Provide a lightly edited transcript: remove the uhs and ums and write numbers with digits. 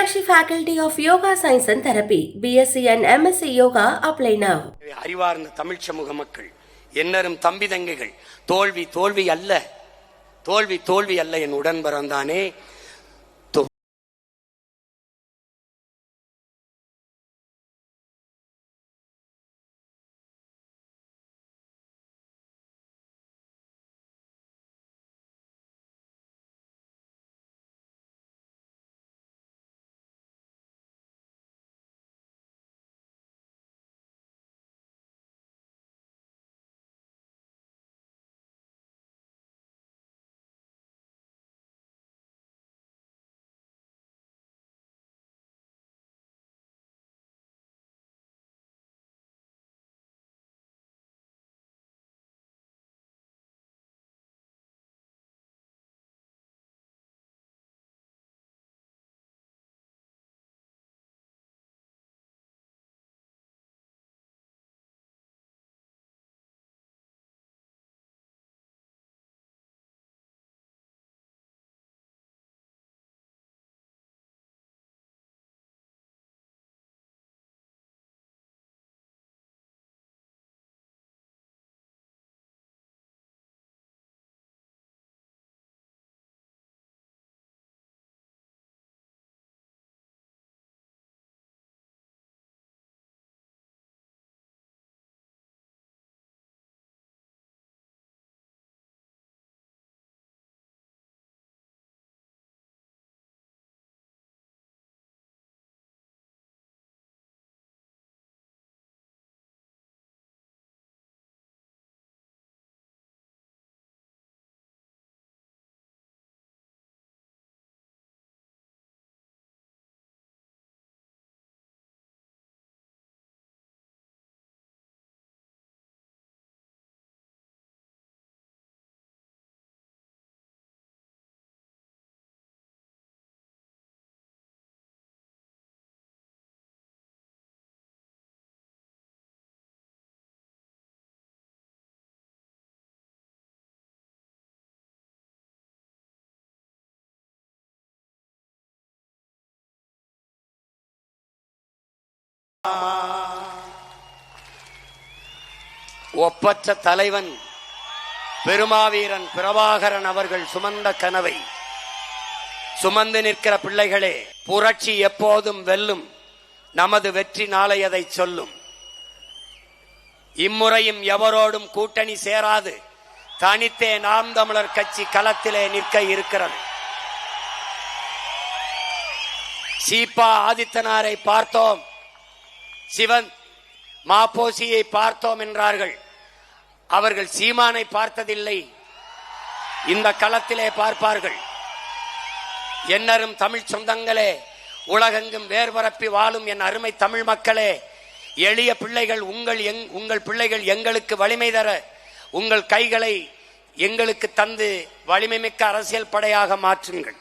Meenakshi Faculty of Yoga Science and Therapy, BSc and MSc Yoga, apply now. அறிவார்ந்த தமிழ் சமூக மக்கள், என்னரும் தம்பி தங்கைகள், தோல்வி தோல்வி அல்ல, தோல்வி தோல்வி அல்ல என் உடன் பிறந்தானே. ஒப்பற்ற தலைவன் பெருமாவீரன் பிரபாகரன் அவர்கள் சுமந்த கனவை சுமந்து நிற்கிற பிள்ளைகளே, புரட்சி எப்போதும் வெல்லும், நமது வெற்றி நாளை அதை சொல்லும். இம்முறையும் எவரோடும் கூட்டணி சேராது, தனித்தே நாம் தமிழர் கட்சி களத்திலே நிற்க இருக்கிறது. சீபா ஆதித்தனாரை பார்த்தோம், சிவன் மாப்போசியை பார்த்தோம் என்றார்கள். அவர்கள் சீமானை பார்த்ததில்லை, இந்த களத்திலே பார்ப்பார்கள். என்னரும் தமிழ் சொந்தங்களே, உலகெங்கும் வேர்பரப்பி வாழும் என் அருமை தமிழ் மக்களே, எளிய பிள்ளைகள் உங்கள் பிள்ளைகள் எங்களுக்கு வலிமை தர உங்கள் கைகளை எங்களுக்கு தந்து வலிமை மிக்க அரசியல் படையாக மாற்றுங்கள்.